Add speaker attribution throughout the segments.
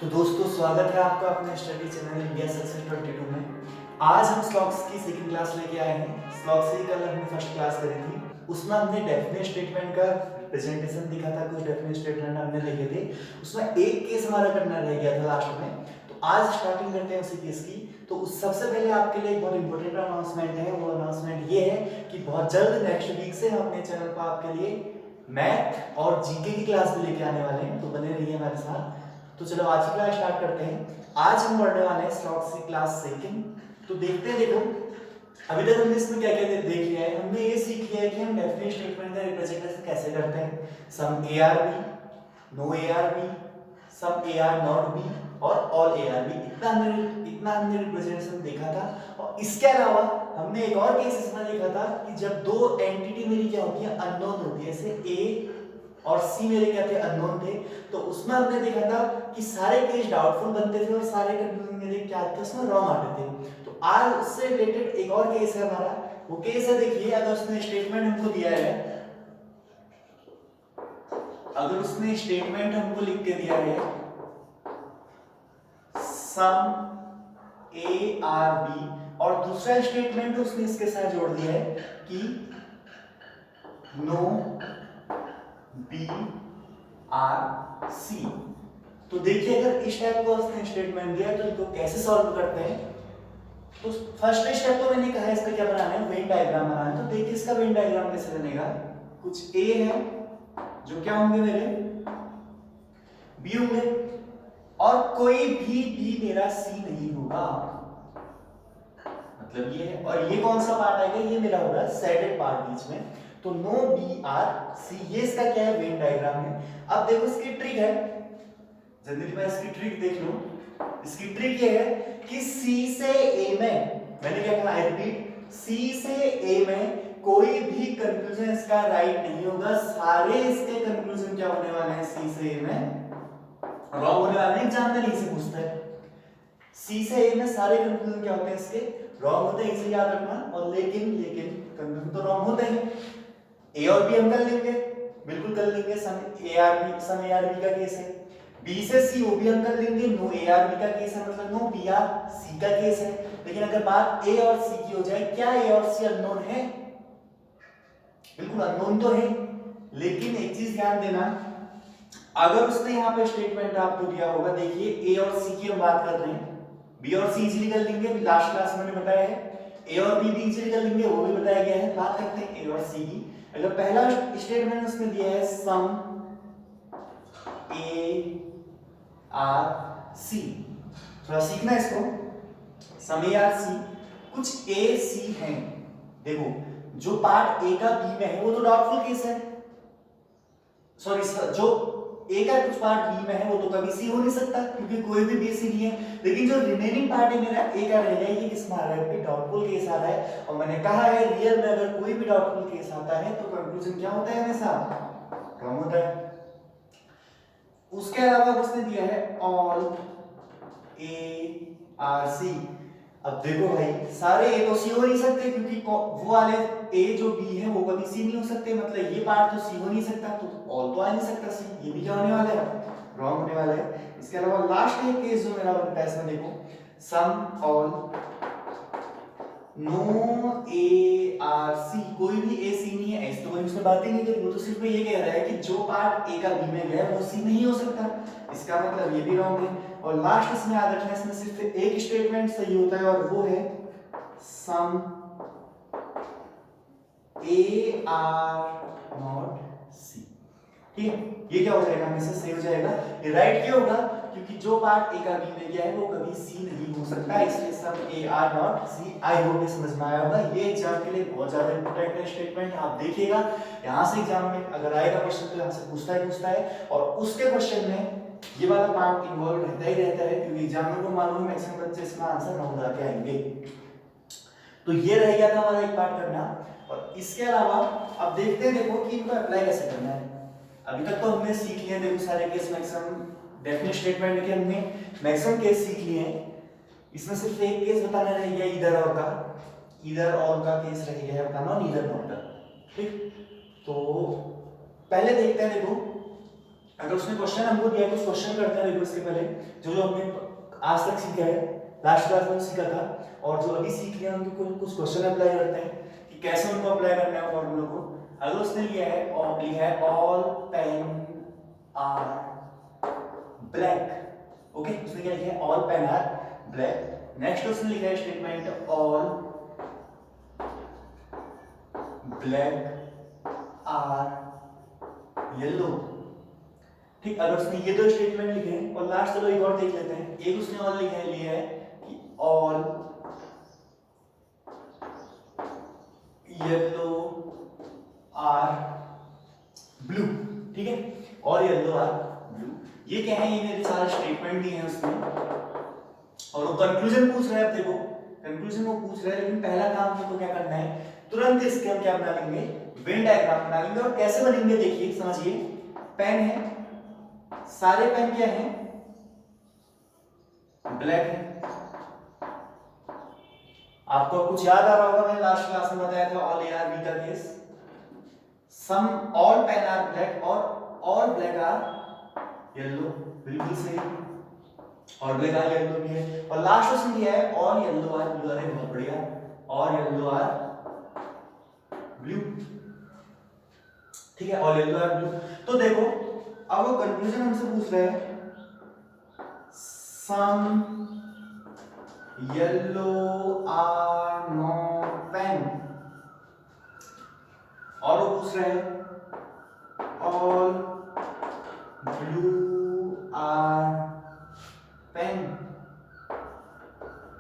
Speaker 1: तो दोस्तों स्वागत है आपका अपने स्टडी चैनल इंडिया सक्सेस 22 में। आज हम स्लॉग्स की सेकंड क्लास लेके आए हैं। स्लॉग्स की कल हमने फर्स्ट क्लास करी थी, उसमें हमने डेफिनेट स्टेटमेंट का प्रेजेंटेशन दिखा था, कुछ डेफिनेट स्टेटमेंट हमने लिखे थे, उसमें एक केस हमारा करना रह गया था लास्ट में। तो आज स्टार्टिंग करते हैं उसी केस की। तो उस सबसे पहले आपके लिए एक बहुत इंपॉर्टेंट अनाउंसमेंट है। वो अनाउंसमेंट ये है कि बहुत जल्द नेक्स्ट वीक से हम अपने चैनल पर आपके लिए मैथ और जीके की क्लास भी लेके आने वाले हैं, तो बने रहिए हमारे साथ। तो चलो आज की क्लास स्टार्ट करते हैं। आज हम पढ़ने वाले हैं स्लॉग्स की क्लास सेकंड। तो देखते हैं, देखो अभी तक हमने इसमें क्या क्या देख लिया है। हमने ये सीख लिया है कि हम डेफिनेट स्टेटमेंट का रिप्रेजेंटेशन कैसे करते हैं। Some A are B, no A are B, some A are not B और ऑल ए आर बी, इतना हमने रिप्रेजेंटेशन देखा था। और इसके अलावा हमने एक और केस इसमें देखा था कि जब दो एंटिटी मेरी क्या होती है, अननोन होती है, जैसे ए और सी मेरे क्या थे, अननोन थे। तो उसमें हमने देखा था कि सारे केस डाउटफुल बनते थे और सारे कंफ्यूजन मेरे क्या थे, उसमें रॉन्ग आते थे। तो आज उससे रिलेटेड एक और केस है हमारा। वो केस है, देखिए अगर उसने स्टेटमेंट हमको दिया है, अगर उसने स्टेटमेंट हमको लिख के दिया है सम ए आर बी, और दूसरा स्टेटमेंट उसने इसके साथ जोड़ दिया है कि नो बी आर सी। तो देखिए अगर इस टाइप का उसने स्टेटमेंट दिया तो इसको कैसे सॉल्व करते हैं। तो फर्स्ट स्टेप तो मैंने कहा इसका क्या बनाना है, वेन डायग्राम बनाना है। तो देखिए इसका वेन डायग्राम कैसे बनेगा। कुछ ए है जो क्या होंगे मेरे बी होंगे, और कोई भी बी मेरा सी नहीं होगा, मतलब ये है। और ये कौन सा पार्ट आएगा, ये मेरा होगा शेडेड पार्ट बीच में। तो नो बी आर सी, ये इसका क्या है, वेन डायग्राम है। अब देखो इसकी ट्रिक है, जल्दी मैं इसकी ट्रिक देख लूं। इसकी ट्रिक ये है कि सी से ए में, मैंने क्या कहा, आई रिपीट, सी से ए में कोई भी कंक्लूजन इसका राइट नहीं होगा। सारे इसके कंक्लूजन क्या होने वाले हैं, सी से ए में रॉन्ग होने वाले हैं। एग्जाम में नहीं से पूछता है, सी से ए में सारे कंक्लूजन क्या होते हैं, इसके रॉन्ग होते हैं, इसे याद रखना। और लेकिन कंक्लूजन तो रॉन्ग होते हैं। ए और बी हम कर लेंगे, बिल्कुल कर लेंगे। सम ए आर बी का केस है। बी से सी वो भी हम कर लेंगे, नो ए आर बी का केस है, मतलब नो बी आर सी का केस है। लेकिन अगर बात ए और सी की हो जाए, क्या ए और सी अननोन है, बिल्कुल अननोन तो है। लेकिन एक चीज ध्यान देना, अगर उसने यहाँ पे स्टेटमेंट आपको दिया होगा, देखिए ए और सी की हम बात कर रहे हैं, बी और सी इजीली कर लेंगे, लास्ट क्लास में मैंने बताया है। ए और बी भी इजीली कर लेंगे, वो भी बताया गया है। बात करते हैं ए और सी की। अगर पहला स्टेटमेंट उसने दिया है सम ए आर सी, थोड़ा सीखना इसको। सम ए आर सी, कुछ ए सी हैं। देखो जो पार्ट ए का बी में है वो तो डाउटफुल केस है, सॉरी जो ए का कुछ पार्ट बी में है वो तो कभी सी हो नहीं सकता, क्योंकि कोई भी बी सी नहीं है। लेकिन जो रिमेनिंग पार्ट है मेरा ए का रह गया, ये किसमें आ रहा है, डाउटफुल केस आ रहा है। और मैंने कहा है रियल में अगर कोई भी डाउटफुल केस आता है तो कंक्लूजन क्या होता है, हमेशा रॉन्ग होता है। उसके अलावा उसने दिया है ऑल ए आर सी। अब देखो भाई, सारे ए तो सी हो नहीं सकते, क्योंकि वो वाले ए जो बी है वो कभी सी नहीं हो सकते, मतलब ये पार्ट तो सी हो नहीं सकता, तो ऑल तो आ नहीं सकता सी, ये भी क्या होने वाला है, रॉन्ग होने वाला है। इसके अलावा लास्ट एक केस जो मेरा बनता है इसमें, देखो some all no A are C, कोई भी ए सी नहीं है, ऐसे तो कोई उसने बात ही नहीं करी। वो तो सिर्फ ये कह रहा है कि जो पार्ट ए का बी में गया वो सी नहीं हो सकता, इसका मतलब ये भी रॉन्ग है। और लास्ट इसमें याद रखना, इसमें सिर्फ एक स्टेटमेंट सही होता है और वो है सम ए आर नॉट सी। ठीक है, ये क्या हो जाएगा, हमेशा सही हो जाएगा। ये राइट क्यों होगा, क्योंकि जो पार्ट ए का बी में गया है वो कभी सी नहीं हो सकता, इसलिए some A are not C. I hope समझ में आया होगा। ये एग्जाम के लिए बहुत ज्यादा इंपॉर्टेंट है स्टेटमेंट, आप देखिएगा यहाँ से एग्जाम में अगर आएगा क्वेश्चन तो यहाँ से पूछता है। और उसके क्वेश्चन में ये वाला पार्ट इन्वॉल्व रहता ही रहता है, क्योंकि एग्जामिनर को मालूम है मैक्सिमम बच्चे इसका आंसर रॉन्ग लगा के आएंगे। तो ये रह गया था हमारा एक पार्ट करना। और इसके अलावा अब देखते हैं, देखो कि इनको अप्लाई कैसे करना है। अभी तक तो हमने सीख लिए, देखो सारे केस मैक्सिमम डेफिनेट स्टेटमेंट के हमने मैक्सिमम केस सीख लिए हैं। इसमें सिर्फ एक केस बताना रह गया, इधर और का केस रह गया है बताना, नीदर नॉट का। ठीक, तो पहले देखते हैं, देखो अगर उसने क्वेश्चन हमको दिया है, कुछ क्वेश्चन करते हैं देखो इसके पहले, जो हमने आज तक सीखा है, लास्ट क्लास में सीखा था, और जो अभी सीख लिया उनको कुछ क्वेश्चन अप्लाई करते हैं कि कैसे उनको अप्लाई करना है फॉर्मूला को। अगर उसने लिया है all pen are black, okay, उसने क्या लिखा है, all pen are black. Next उसने लिखा है statement all black are yellow, ठीक। अगर उसने ये दो स्टेटमेंट लिखे हैं, और लास्ट चलो एक और देख लेते हैं, एक उसने और लिया है कि ऑल येलो आर ब्लू, ठीक है, और येलो आर ब्लू। ये क्या है, ये मेरे सारे स्टेटमेंट दिए हैं उसने, और वो कंक्लूजन पूछ रहा है। अब देखो कंक्लूजन वो पूछ रहा है, लेकिन पहला काम हमको क्या करना है, तुरंत इसके हम क्या बना लेंगे, वेन डायग्राम बना लेंगे। और कैसे बनेंगे देखिए, समझिए, पेन है, सारे पेन क्या है, ब्लैक है। आपको कुछ याद आ रहा होगा, मैंने लास्ट क्लास में बताया था ऑल ए आर बी का केस, some all pen are black और ऑल ब्लैक आर येलो, बिल्कुल सही, और ब्लैक आर येलो भी है। और लास्ट उसने दिया है ऑल येलो आर ब्लू, अरे बहुत बढ़िया, ऑल येलो आर ब्लू, ठीक है, ऑल येलो आर ब्लू। तो देखो अब वो कंक्लूजन हमसे पूछ रहा है, some yellow are not pen, और वो पूछ रहे हैं all blue are pen,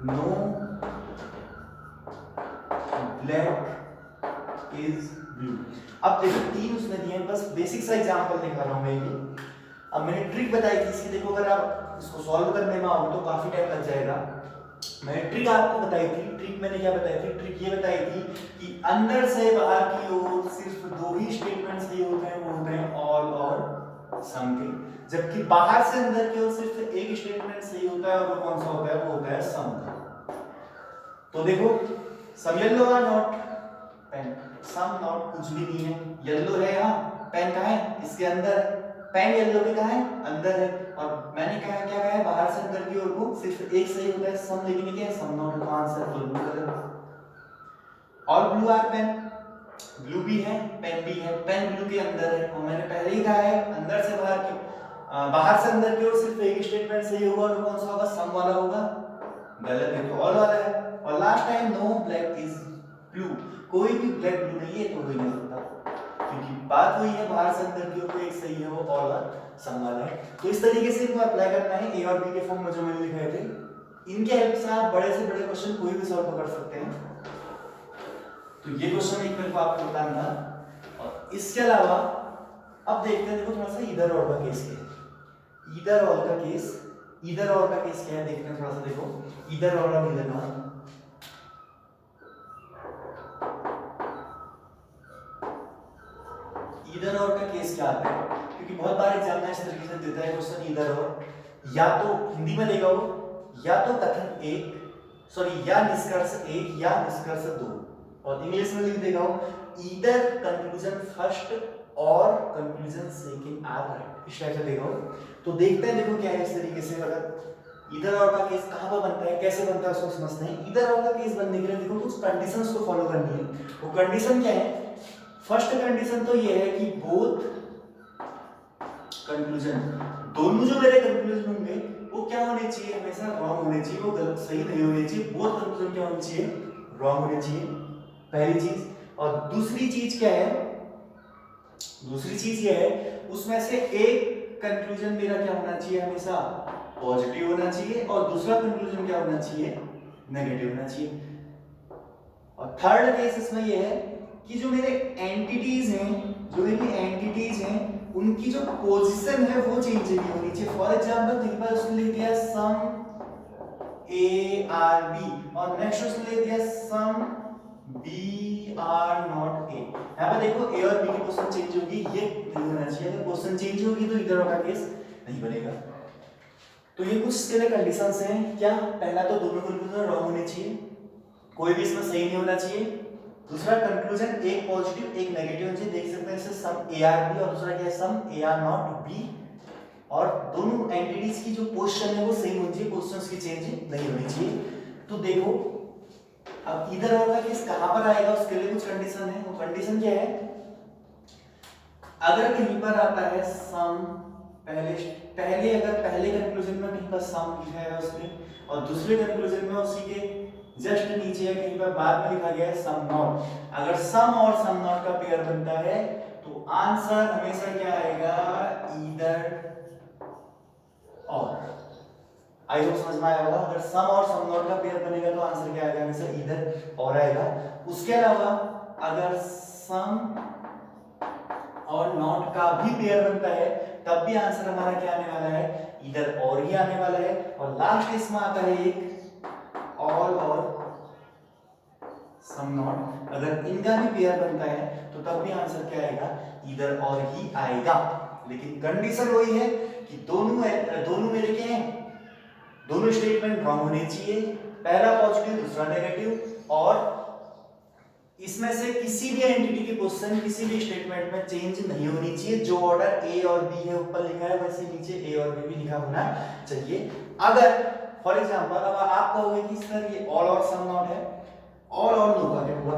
Speaker 1: no black is blue. अब देखो तीन उसने दिए हैं, बस बेसिक सा एग्जांपल दिखा रहा हूं मैं ये। अब मैंने ट्रिक बताई थी इसकी, देखो अगर आप इसको सॉल्व करने में आओ तो काफी टाइम लग जाएगा। मैंने ट्रिक आपको बताई थी, ट्रिक मैंने क्या बताई थी, ट्रिक ये बताई थी कि अंदर से बाहर की ओर सिर्फ दो ही स्टेटमेंट सही होते हैं, वो होते हैं ऑल और सम के, जबकि बाहर से अंदर की ओर सिर्फ एक स्टेटमेंट सही होता है, और वो कौन सा होता है, वो होता है सम का। तो देखो some yellow are not pen, some not कुछ भी नहीं है, येलो है यहाँ, पेन कहाँ है, इसके अंदर, पेन येलो भी कहाँ है, अंदर है। और मैंने कहा क्या कहा है, बाहर से अंदर की ओर को सिर्फ एक सही होता है, सम, लेकिन क्या है, सम नॉट का आंसर ब्लू कलर। और ब्लू आर पेन, ब्लू भी है, पेन भी है, पेन ब्लू के अंदर है, और मैंने पहले ही कहा है अंदर से बाहर की, बाहर से अंदर की ओर सिर्फ एक स्टेटमेंट सही होगा, और कौन सा होगा, सम वाला होगा, गलत है तो ऑल वाला है। और last time no black is blue, कोई भी ब्लैक ब्लू नहीं है, तो हो ही नहीं सकता, क्योंकि बात वही है, बाहर से अंदर की ओर कोई एक सही है, वो ऑल और सम वाला है। तो इस तरीके से इनको अप्लाई करना है ए और बी के फॉर्म में जो मैंने लिखाए थे, इनके हेल्प से आप बड़े से बड़े क्वेश्चन कोई भी सॉल्व कर सकते हैं। तो ये क्वेश्चन एक मेरे को आपको बताना था। और इसके अलावा अब देखते हैं, देखो थोड़ा सा इधर और का केस क्या है, इधर और का केस, इधर और का केस क्या है देखते हैं थोड़ा सा। देखो इधर और और इधर का, इधर और का केस क्या आता है, क्योंकि बहुत बार एग्जाम में इस तरीके से देता है क्वेश्चन इधर और, या तो हिंदी में देगा वो, या तो कथन एक, सॉरी या निष्कर्ष एक या निष्कर्ष दो, और इंग्लिश में लिख देगा वो ईदर कंक्लूजन फर्स्ट और कंक्लूजन सेकंड आर राइट, इस टाइप से देगा वो। तो देखते हैं देखो क्या है इस तरीके से। अगर इधर और का केस कहां पर बनता है, कैसे बनता है, उसको समझते हैं। इधर और का केस बनने के लिए देखो कुछ कंडीशंस को फॉलो करनी है। वो कंडीशन क्या है, फर्स्ट कंडीशन तो ये है कि बोथ कंक्लूजन, दोनों जो मेरे कंक्लूजन होंगे वो क्या होने चाहिए, हमेशा रॉन्ग होने चाहिए, वो गलत सही नहीं होने चाहिए। बोथ कंक्लूजन क्या होने चाहिए, रॉन्ग होने चाहिए, पहली चीज। और दूसरी चीज क्या है, दूसरी चीज ये है उसमें से एक कंक्लूजन मेरा क्या होना चाहिए, हमेशा पॉजिटिव होना चाहिए, और दूसरा कंक्लूजन क्या होना चाहिए, नेगेटिव होना चाहिए। और थर्ड केस इसमें ये है कि जो मेरे एंटिटीज हैं, जो मेरी एंटिटीज हैं, उनकी जो पोजीशन है वो चेंज नहीं होनी चाहिए। फॉर एग्जांपल देखिए उसने लिख दिया सम ए आर बी, और नेक्स्ट उसने लिख दिया some B are not A. यहाँ पर देखो ए और बी की पोजीशन चेंज होगी, ये नहीं होना चाहिए। अगर पोजीशन चेंज होगी तो इधर का केस नहीं बनेगा। तो ये कुछ इसके लिए कंडीशंस हैं। क्या, पहला तो दोनों कंक्लूजन रॉन्ग होने चाहिए, कोई भी इसमें सही नहीं होना चाहिए। दूसरा कंक्लूजन एक पॉजिटिव एक नेगेटिव होना चाहिए। देख सकते हैं इसे सम ए आर बी, और दूसरा क्या है सम ए आर नॉट बी और दोनों एंटिटीज की जो पोजीशन है वो सेम होनी चाहिए, पोजीशंस की चेंज नहीं होनी चाहिए। तो देखो अब इधर और का केस कहां पर आएगा, उसके लिए कुछ कंडीशन है। वो कंडीशन क्या है, अगर कहीं पर आता है सम, पहले अगर पहले कंक्लूजन में कहीं पर सम लिखा है उसने, और दूसरे कंक्लूजन में उसी के जस्ट नीचे या कहीं पर बाद में लिखा गया है सम नॉट, अगर सम और सम नॉट का पेयर बनता है तो आंसर हमेशा क्या आएगा, ईदर और। आई होप समझ में आया होगा, अगर सम और सम नॉट का पेयर बनेगा तो आंसर क्या आएगा, हमेशा ईदर और आएगा। उसके अलावा अगर सम और नॉट का भी पेयर बनता है तब भी आंसर हमारा क्या आने वाला है, ईदर और ही आने वाला है। और लास्ट इसमें आता है एक ऑल और सम नॉट, अगर इनका भी पेयर बनता है तो तब भी आंसर क्या आएगा, ईदर और ही आएगा। लेकिन कंडीशन वही है कि दोनों मेरे क्या हैं, दोनों स्टेटमेंट रॉन्ग होने चाहिए, पहला पॉजिटिव दूसरा नेगेटिव, और इसमें से किसी भी एंटिटी की पोजीशन किसी भी स्टेटमेंट में चेंज नहीं होनी चाहिए। जो ऑर्डर ए और बी है ऊपर लिखा है वैसे नीचे ए और बी भी लिखा होना चाहिए। अगर फॉर एग्जांपल अब आप कहोगे कि सर ये ऑल और सम नॉट है, ऑल और नो का क्या हुआ,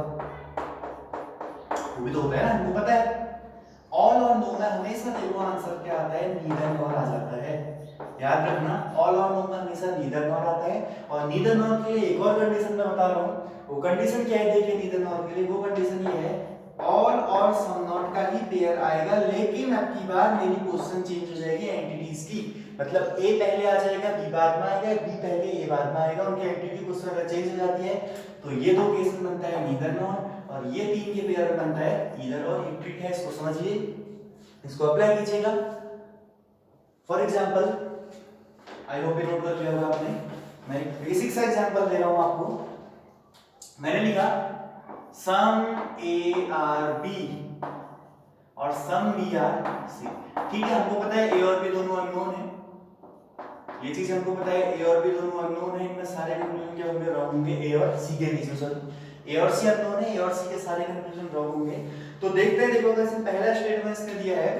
Speaker 1: वो भी तो होता है ना, हमको पता है। ऑल और नो में हमेशा देखो आंसर क्या आता है, नीदर नॉर आ जाता है। याद रखना ऑल और नो में हमेशा नीदर नॉर आता है। और नीदर नॉर के लिए एक और कंडीशन मैं बता रहा हूं, वो कंडीशन क्या है देखिए नीदर नॉर के लिए, वो कंडीशन ये है ऑल और सम नॉट का ही पेयर आएगा, लेकिन अब की बार मेरी पोजीशन चेंज हो जाएगी एंटिटीज की, मतलब ए पहले आ जाएगा बी बाद में आएगा, बी पहले ए बाद में आएगा, उनकी एंटिटी पोजीशन अगर चेंज हो जाती है तो ये दो केस में बनता है नीदर नॉर, और ये तीन के पेयर में बनता है ईदर और। ये ट्रिक है, इसको समझिए, इसको अप्लाई कीजिएगा। फॉर एग्जांपल आई होप ये नोट कर लिया होगा आपने, मैं एक बेसिक सा एग्जांपल दे रहा हूं आपको। मैंने लिखा सम ए आर बी और सम बी आर सी, ठीक है। हमको पता है ए और बी दोनों अननोन है, ये चीज हमको पता है, ए और बी दोनों अननोन है, इनमें सारे कंक्लूजन क्या होंगे, रॉन्ग होंगे। ए और सी के बीच में सॉरी ए और सी अननोन है, ए और सी के सारे कंक्लूजन रॉन्ग होंगे। तो देखते हैं, देखो अगर इसमें पहला स्टेटमेंट इसने दिया है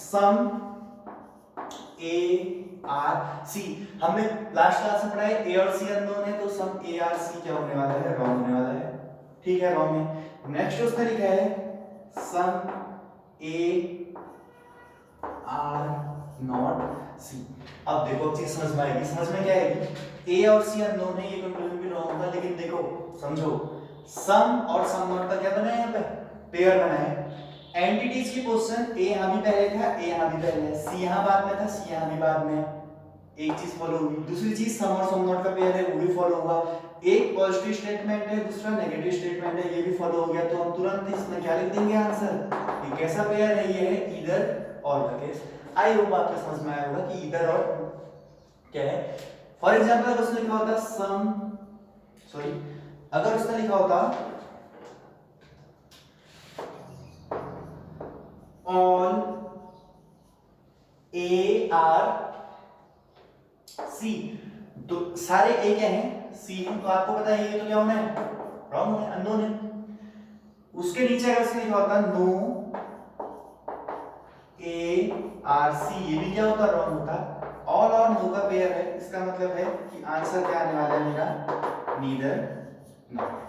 Speaker 1: सम ए आर सी, हमने लास्ट क्लास में पढ़ा है ए और सी अननोन है, तो सम ए आर सी क्या होने वाला है, रॉन्ग होने वाला है, ठीक है, रॉन्ग है। नेक्स्ट उसने लिखा है सम ए आर नॉट सी। अब देखो अब चीज समझ में आएगी, समझ में क्या आएगी, ए और सी अननोन है, ये कंक्लूजन भी रॉन्ग होगा, लेकिन देखो समझो सम और सम नॉट का क्या बना है, यहाँ पे पेयर बना है। एंटिटीज की पोजीशन ए यहां भी पहले था, ए यहां भी पहले है, सी यहां बाद में था, सी यहां भी बाद में है, एक चीज फॉलो होगी। दूसरी चीज सम और सम नॉट का पेयर है, वो भी फॉलो होगा। एक पॉजिटिव स्टेटमेंट है, दूसरा नेगेटिव स्टेटमेंट है, ये भी फॉलो हो गया। तो हम तुरंत इसमें क्या लिख देंगे आंसर, ये कैसा पेयर है, ये है ईदर और का केस। आई होप आपको समझ में आया होगा कि ईदर और क्या है। फॉर एग्जांपल अगर उसने लिखा होता अगर उसने लिखा होता ऑल ए आर सी, तो सारे ए क्या हैं, सी हैं, तो आपको पता है ये तो क्या होना है, रॉन्ग है, अननोन है। उसके नीचे अगर उसने लिखा होता नो ए आर सी, ये भी क्या होता, रॉन्ग होता। ऑल और नो का पेयर है, इसका मतलब है कि आंसर क्या आने वाला है मेरा, नीदर नॉर।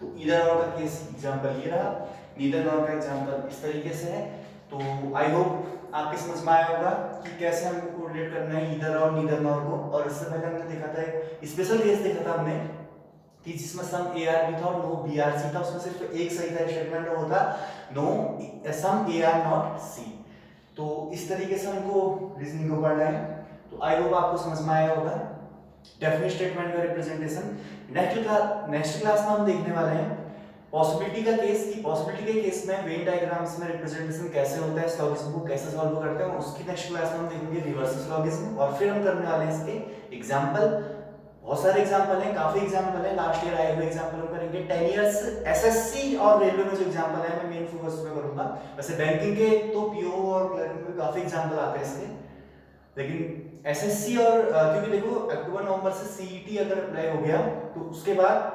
Speaker 1: तो ईदर और का केस एग्जांपल ये रहा, नीदर नॉर का एग्जांपल इस तरीके से है। तो आई होप आपके समझ में आया होगा कि कैसे हमको कोरिलेट करना है ईदर और नीदर नॉर को। और इससे पहले हमने देखा था एक स्पेशल केस देखा था हमने कि जिसमें सम ए आर बी था और नो बी आर सी था, उसमें सिर्फ एक सही था स्टेटमेंट, वो था no some A are not C. तो इस तरीके से हमको रीजनिंग को पढ़ना है। तो आई होप आपको समझ में आया होगा डेफिनेट स्टेटमेंट का रिप्रेजेंटेशन। नेक्स्ट क्लास में हम देखने वाले हैं पॉसिबिलिटी का केस, की पॉसिबिलिटी के केस में वेन डायग्राम्स में रिप्रेजेंटेशन कैसे होता है, सिलोजिज्म को कैसे सॉल्व करते हैं, उसकी नेक्स्ट क्लास में हम देखेंगे रिवर्स सिलोजिज्म। और फिर हम करने वाले हैं इसके एग्जांपल, बहुत सारे एग्जांपल हैं, काफी एग्जांपल है, लास्ट ईयर आए हुए एग्जांपल हम करेंगे। 10 इयर्स एसएससी और रेलवे में जो एग्जांपल है मैं मेन फोकस पे करूंगा। वैसे बैंकिंग के तो पीओ और क्लर्क में काफी एग्जांपल आते हैं इसके, लेकिन एसएससी और क्योंकि देखो अक्टूबर नवंबर से सीईटी अगर अप्लाई हो गया तो उसके बाद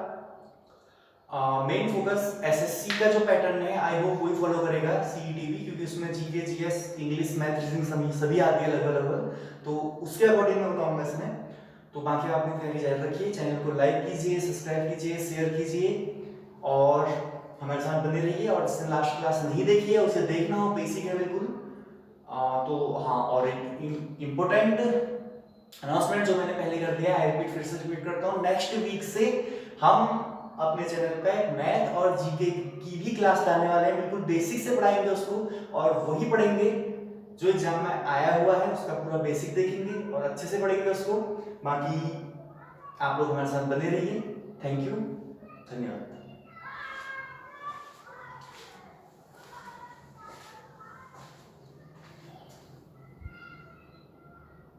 Speaker 1: मेन फोकस एसएससी का जो पैटर्न है आई होप वही फॉलो करेगा सीईटी भी, क्योंकि उसमें GK GS English math reasoning सभी आती है लगभग, तो उसके अकॉर्डिंग मैं बताऊंगा इसमें। तो बाकी आप अपनी तैयारी जारी रखिए, चैनल को लाइक कीजिए, सब्सक्राइब कीजिए, शेयर कीजिए और हमारे साथ बने रहिए। और जिसने लास्ट क्लास नहीं देखी है उसे देखना हो, बेसिक है बिल्कुल। तो हाँ, और एक इम्पोर्टेंट अनाउंसमेंट जो मैंने पहले कर दिया है, फिर से रिपीट करता हूँ, नेक्स्ट वीक से हम अपने चैनल पे मैथ और जीके की भी क्लास लाने वाले हैं। बिल्कुल बेसिक से पढ़ाएंगे उसको, और वही पढ़ेंगे जो एग्जाम में आया हुआ है, उसका पूरा बेसिक देखेंगे और अच्छे से पढ़ेंगे उसको। बाकी आप लोग हमारे साथ बने रहिए। थैंक यू, धन्यवाद।